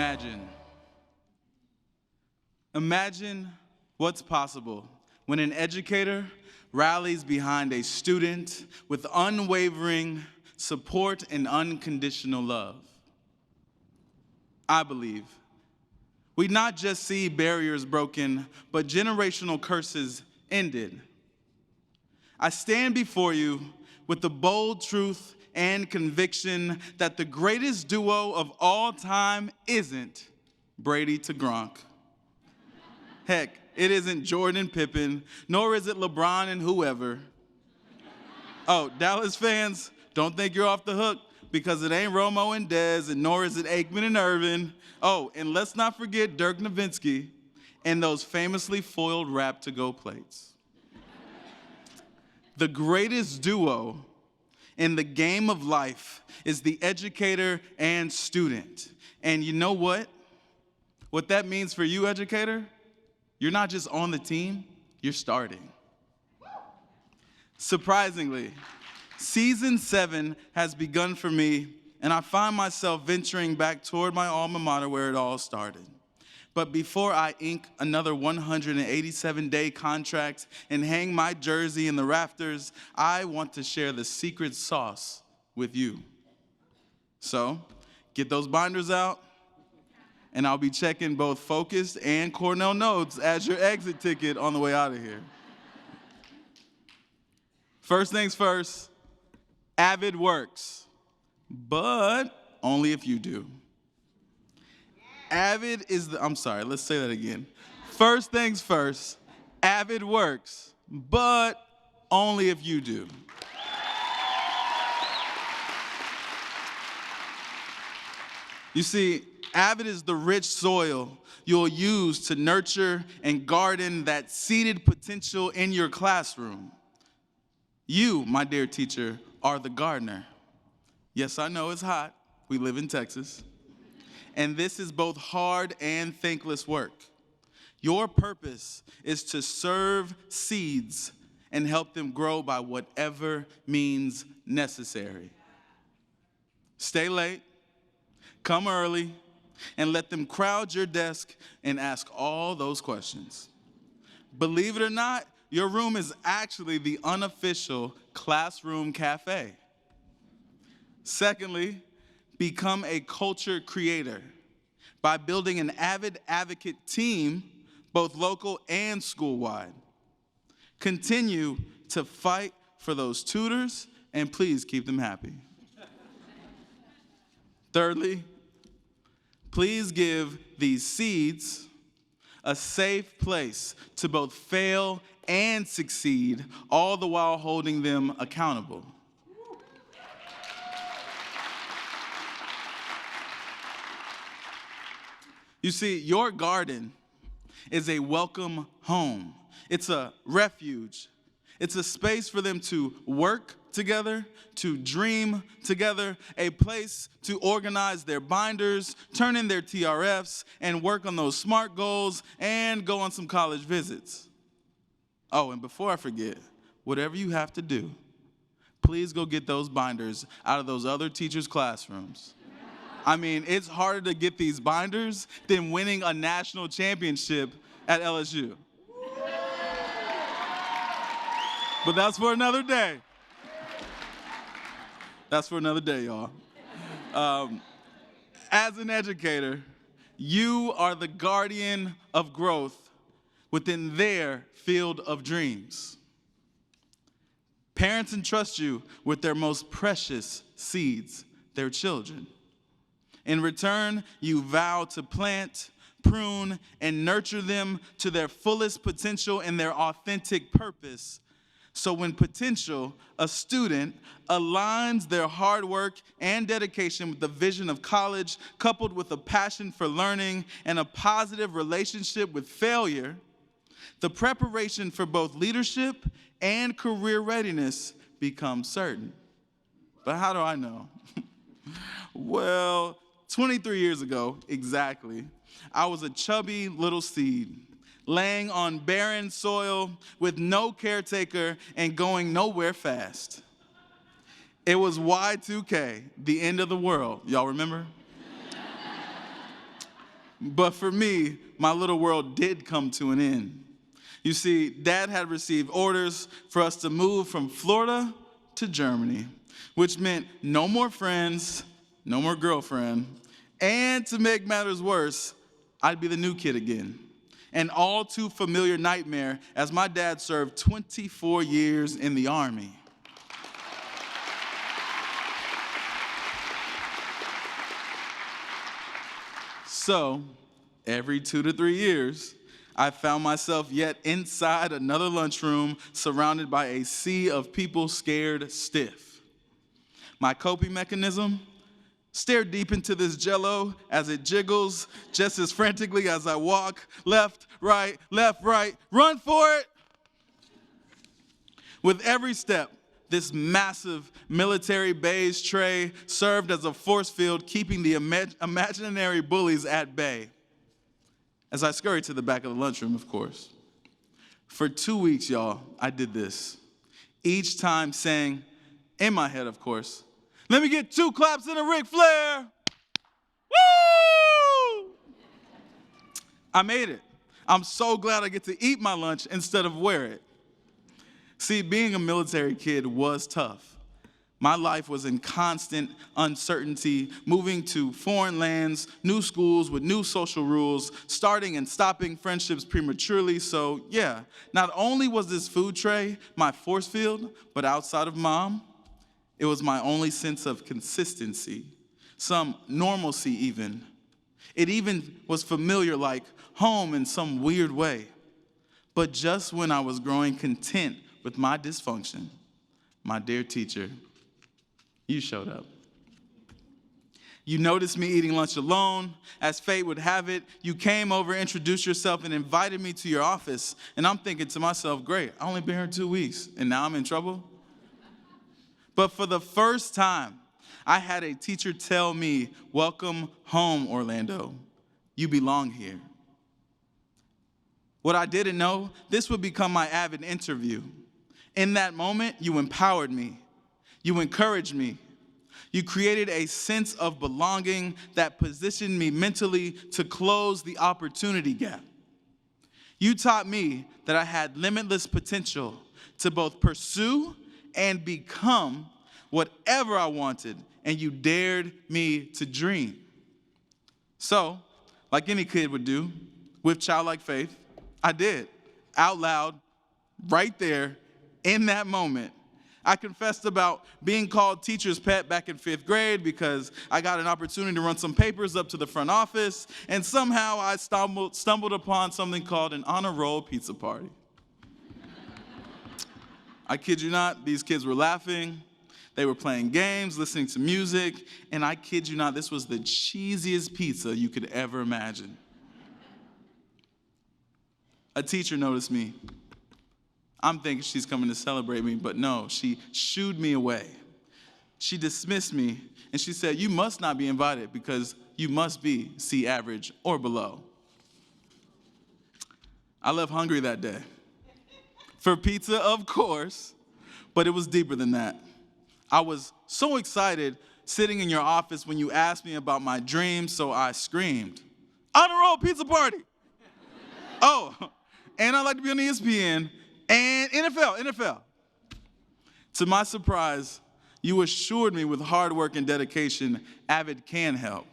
Imagine. Imagine what's possible when an educator rallies behind a student with unwavering support and unconditional love. I believe we not just see barriers broken, but generational curses ended. I stand before you with the bold truth and conviction that the greatest duo of all time isn't Brady to Gronk. Heck, it isn't Jordan and Pippen, nor is it LeBron and whoever. Oh, Dallas fans, don't think you're off the hook, because it ain't Romo and Dez, and nor is it Aikman and Irvin. Oh, and let's not forget Dirk Nowitzki and those famously foiled wrap to-go plates. The greatest duo in the game of life is the educator and student. And you know what? What that means for you, educator? You're not just on the team, you're starting. Surprisingly, Season 7 has begun for me, and I find myself venturing back toward my alma mater where it all started. But before I ink another 187-day contract and hang my jersey in the rafters, I want to share the secret sauce with you. So, get those binders out, and I'll be checking both Focused and Cornell notes as your exit ticket on the way out of here. First things first, AVID works, but only if you do. AVID is let's say that again. First things first, AVID works, but only if you do. You see, AVID is the rich soil you'll use to nurture and garden that seeded potential in your classroom. You, my dear teacher, are the gardener. Yes, I know it's hot. We live in Texas. And this is both hard and thankless work. Your purpose is to serve seeds and help them grow by whatever means necessary. Stay late, come early, and let them crowd your desk and ask all those questions. Believe it or not, your room is actually the unofficial classroom cafe. Secondly, become a culture creator by building an AVID advocate team, both local and schoolwide. Continue to fight for those tutors, and please keep them happy. Thirdly, please give these seeds a safe place to both fail and succeed, all the while holding them accountable. You see, your garden is a welcome home. It's a refuge. It's a space for them to work together, to dream together, a place to organize their binders, turn in their TRFs, and work on those SMART goals, and go on some college visits. Oh, and before I forget, whatever you have to do, please go get those binders out of those other teachers' classrooms. I mean, it's harder to get these binders than winning a national championship at LSU. But that's for another day. That's for another day, y'all. As an educator, you are the guardian of growth within their field of dreams. Parents entrust you with their most precious seeds, their children. In return, you vow to plant, prune, and nurture them to their fullest potential and their authentic purpose. So when potential, a student, aligns their hard work and dedication with the vision of college, coupled with a passion for learning and a positive relationship with failure, the preparation for both leadership and career readiness becomes certain. But how do I know? Well, 23 years ago, exactly, I was a chubby little seed, laying on barren soil with no caretaker and going nowhere fast. It was Y2K, the end of the world. Y'all remember? But for me, my little world did come to an end. You see, Dad had received orders for us to move from Florida to Germany, which meant no more friends, no more girlfriend, and to make matters worse, I'd be the new kid again. An all too familiar nightmare as my dad served 24 years in the Army. So, every 2 to 3 years, I found myself yet inside another lunchroom surrounded by a sea of people scared stiff. My coping mechanism? Stare deep into this Jell-O as it jiggles just as frantically as I walk left, right, run for it! With every step, this massive military beige tray served as a force field keeping the imaginary bullies at bay. As I scurried to the back of the lunchroom, of course. For 2 weeks, y'all, I did this. Each time saying, in my head, of course, let me get 2 claps and a Ric Flair. Woo! I made it. I'm so glad I get to eat my lunch instead of wear it. See, being a military kid was tough. My life was in constant uncertainty, moving to foreign lands, new schools with new social rules, starting and stopping friendships prematurely. So yeah, not only was this food tray my force field, but outside of Mom, it was my only sense of consistency, some normalcy even. It even was familiar, like home in some weird way. But just when I was growing content with my dysfunction, my dear teacher, you showed up. You noticed me eating lunch alone. As fate would have it, you came over, introduced yourself, and invited me to your office. And I'm thinking to myself, great, I only been here 2 weeks, and now I'm in trouble? But for the first time, I had a teacher tell me, welcome home, Orlando. You belong here. What I didn't know, this would become my AVID interview. In that moment, you empowered me. You encouraged me. You created a sense of belonging that positioned me mentally to close the opportunity gap. You taught me that I had limitless potential to both pursue and become whatever I wanted, and you dared me to dream. So, like any kid would do, with childlike faith, I did, out loud, right there, in that moment. I confessed about being called teacher's pet back in 5th grade because I got an opportunity to run some papers up to the front office, and somehow I stumbled upon something called an honor roll pizza party. I kid you not, these kids were laughing, they were playing games, listening to music, and I kid you not, this was the cheesiest pizza you could ever imagine. A teacher noticed me. I'm thinking she's coming to celebrate me, but no, she shooed me away. She dismissed me, and she said, you must not be invited because you must be C average or below. I left hungry that day. For pizza, of course, but it was deeper than that. I was so excited sitting in your office when you asked me about my dreams, so I screamed, honor roll pizza party! Oh, and I'd like to be on ESPN, and NFL. To my surprise, you assured me with hard work and dedication, AVID can help.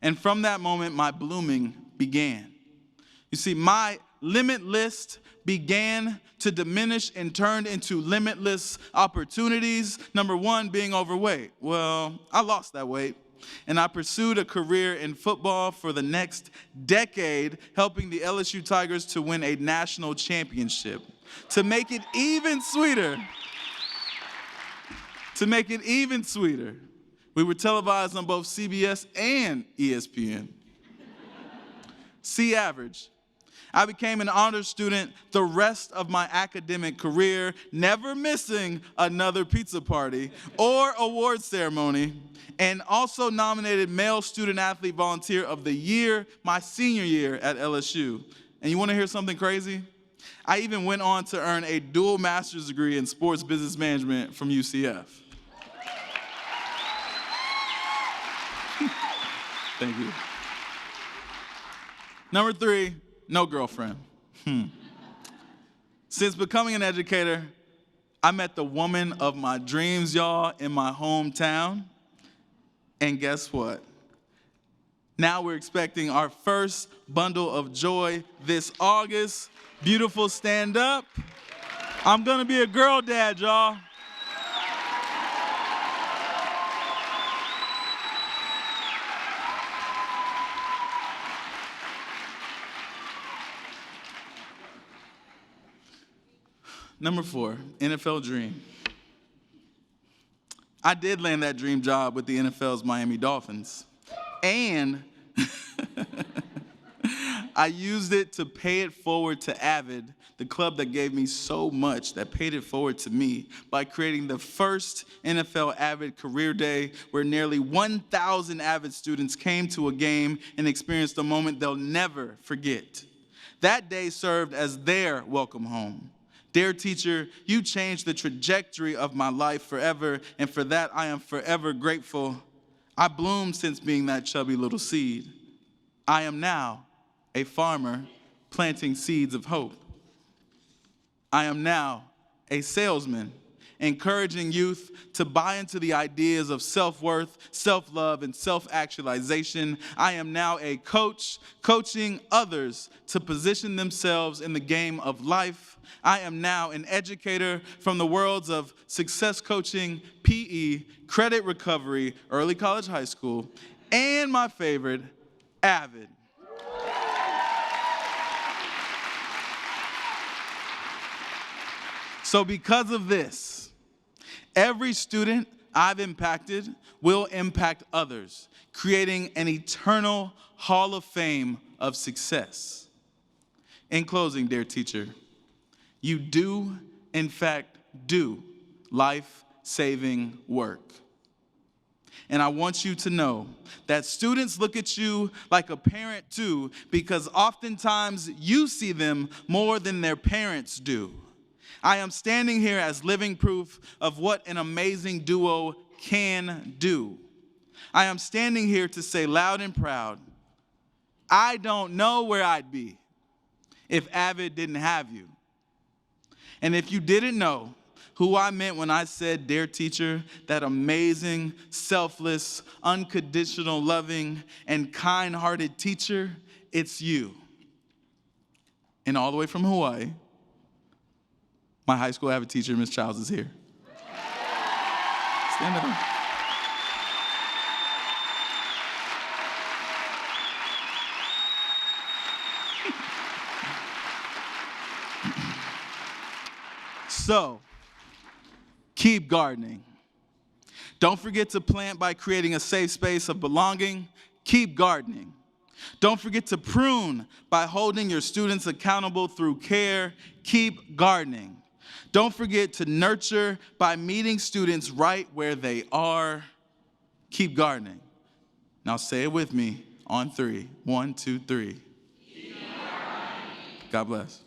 And from that moment, my blooming began. You see, my limit list began to diminish and turned into limitless opportunities. Number 1, being overweight. Well, I lost that weight. And I pursued a career in football for the next decade, helping the LSU Tigers to win a national championship. To make it even sweeter, we were televised on both CBS and ESPN. C average. I became an honors student the rest of my academic career, never missing another pizza party or award ceremony, and also nominated Male Student Athlete Volunteer of the Year my senior year at LSU. And you want to hear something crazy? I even went on to earn a dual master's degree in sports business management from UCF. Thank you. Number 3, no girlfriend. Since becoming an educator, I met the woman of my dreams, y'all, in my hometown. And guess what? Now we're expecting our first bundle of joy this August. Beautiful, stand up. I'm gonna be a girl dad, y'all. Number 4, NFL dream. I did land that dream job with the NFL's Miami Dolphins. And I used it to pay it forward to AVID, the club that gave me so much, that paid it forward to me by creating the first NFL AVID Career Day, where nearly 1,000 AVID students came to a game and experienced a moment they'll never forget. That day served as their welcome home. Dear teacher, you changed the trajectory of my life forever, and for that I am forever grateful. I bloomed since being that chubby little seed. I am now a farmer planting seeds of hope. I am now a salesman encouraging youth to buy into the ideas of self-worth, self-love, and self-actualization. I am now a coach coaching others to position themselves in the game of life. I am now an educator from the worlds of success coaching, PE, credit recovery, early college, high school, and my favorite, AVID. So because of this, every student I've impacted will impact others, creating an eternal hall of fame of success. In closing, dear teacher, you do, in fact, do life-saving work. And I want you to know that students look at you like a parent too, because oftentimes you see them more than their parents do. I am standing here as living proof of what an amazing duo can do. I am standing here to say loud and proud, I don't know where I'd be if AVID didn't have you. And if you didn't know who I meant when I said, dear teacher, that amazing, selfless, unconditional, loving, and kind-hearted teacher, it's you. And all the way from Hawaii, my high school AVID teacher, Ms. Childs, is here. Stand up. So, keep gardening. Don't forget to plant by creating a safe space of belonging. Keep gardening. Don't forget to prune by holding your students accountable through care. Keep gardening. Don't forget to nurture by meeting students right where they are. Keep gardening. Now say it with me on 3. 1, 2, 3. Keep gardening. God bless.